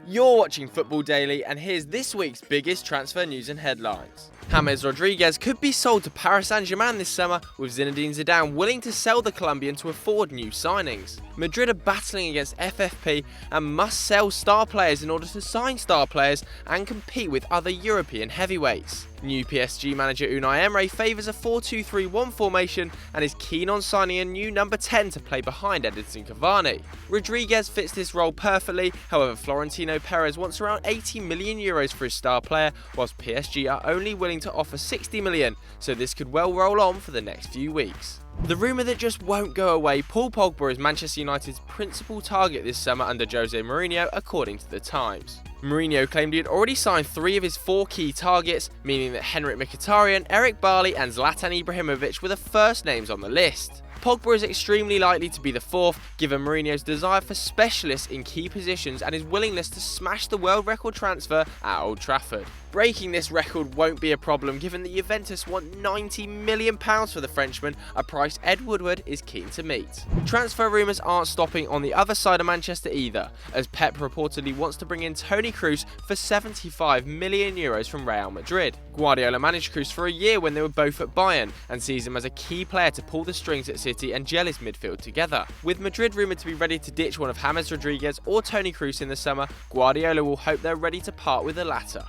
You're watching Football Daily, and here's this week's biggest transfer news and headlines. James Rodriguez could be sold to Paris Saint-Germain this summer, with Zinedine Zidane willing to sell the Colombian to afford new signings. Madrid are battling against FFP and must sell star players in order to sign star players and compete with other European heavyweights. New PSG manager Unai Emery favours a 4-2-3-1 formation and is keen on signing a new number 10 to play behind Edinson Cavani. Rodriguez fits this role perfectly, however Florentino Perez wants around €80 million for his star player, whilst PSG are only willing to offer €60 million, so this could well roll on for the next few weeks. The rumour that just won't go away, Paul Pogba is Manchester United's principal target this summer under Jose Mourinho, according to The Times. Mourinho claimed he had already signed 3 of his 4 key targets, meaning that Henrik Mkhitaryan, Eric Bailly and Zlatan Ibrahimovic were the first names on the list. Pogba is extremely likely to be the 4th, given Mourinho's desire for specialists in key positions and his willingness to smash the world record transfer at Old Trafford. Breaking this record won't be a problem, given that Juventus want £90 million for the Frenchman, a price Ed Woodward is keen to meet. Transfer rumours aren't stopping on the other side of Manchester either, as Pep reportedly wants to bring in Toni Kroos for €75 million from Real Madrid. Guardiola managed Kroos for a year when they were both at Bayern, and sees him as a key player to pull the strings at City and gel his midfield together. With Madrid rumoured to be ready to ditch one of James Rodriguez or Toni Kroos in the summer, Guardiola will hope they're ready to part with the latter.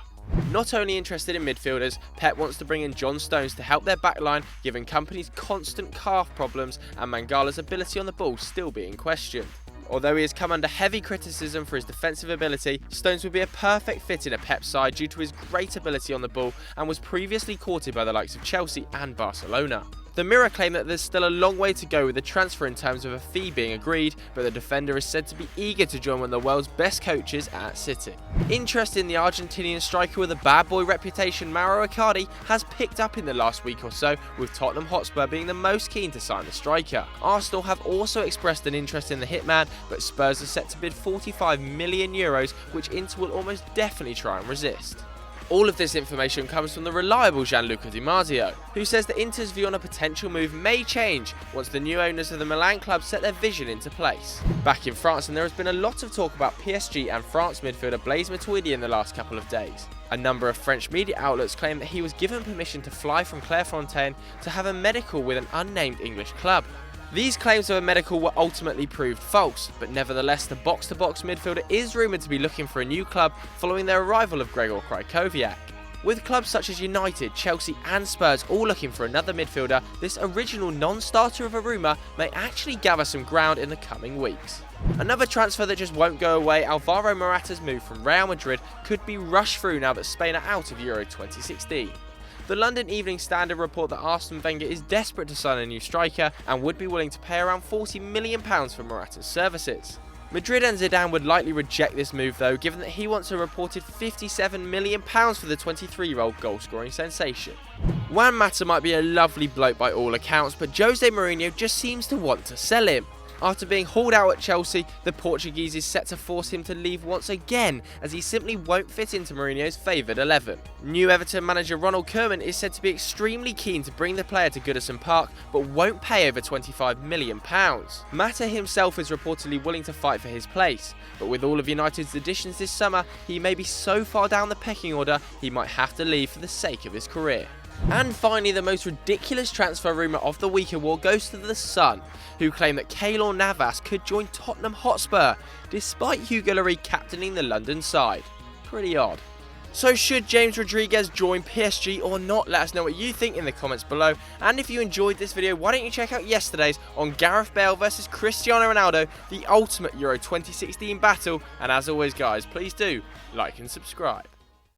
Not only interested in midfielders, Pep wants to bring in John Stones to help their backline, given company's constant calf problems and Mangala's ability on the ball still being questioned. Although he has come under heavy criticism for his defensive ability, Stones would be a perfect fit in a Pep side due to his great ability on the ball and was previously courted by the likes of Chelsea and Barcelona. The Mirror claim that there's still a long way to go with the transfer in terms of a fee being agreed, but the defender is said to be eager to join one of the world's best coaches at City. Interest in the Argentinian striker with a bad boy reputation, Mauro Icardi, has picked up in the last week or so, with Tottenham Hotspur being the most keen to sign the striker. Arsenal have also expressed an interest in the hitman, but Spurs are set to bid €45 million, which Inter will almost definitely try and resist. All of this information comes from the reliable Gianluca Di Marzio, who says that Inter's view on a potential move may change once the new owners of the Milan club set their vision into place. Back in France, and there has been a lot of talk about PSG and France midfielder Blaise Matuidi in the last couple of days. A number of French media outlets claim that he was given permission to fly from Clairefontaine to have a medical with an unnamed English club. These claims of a medical were ultimately proved false, but nevertheless the box-to-box midfielder is rumoured to be looking for a new club following their arrival of Gregor Krychowiak. With clubs such as United, Chelsea and Spurs all looking for another midfielder, this original non-starter of a rumour may actually gather some ground in the coming weeks. Another transfer that just won't go away, Alvaro Morata's move from Real Madrid could be rushed through now that Spain are out of Euro 2016. The London Evening Standard report that Arsene Wenger is desperate to sign a new striker and would be willing to pay around £40 million for Morata's services. Madrid and Zidane would likely reject this move though, given that he wants a reported £57 million for the 23-year-old goal-scoring sensation. Juan Mata might be a lovely bloke by all accounts, but Jose Mourinho just seems to want to sell him. After being hauled out at Chelsea, the Portuguese is set to force him to leave once again, as he simply won't fit into Mourinho's favoured 11. New Everton manager Ronald Koeman is said to be extremely keen to bring the player to Goodison Park, but won't pay over £25 million. Mata himself is reportedly willing to fight for his place, but with all of United's additions this summer, he may be so far down the pecking order he might have to leave for the sake of his career. And finally, the most ridiculous transfer rumour of the week award goes to The Sun, who claim that Keylor Navas could join Tottenham Hotspur, despite Hugo Lloris captaining the London side. Pretty odd. So should James Rodriguez join PSG or not? Let us know what you think in the comments below. And if you enjoyed this video, why don't you check out yesterday's on Gareth Bale versus Cristiano Ronaldo, the ultimate Euro 2016 battle. And as always guys, please do like and subscribe.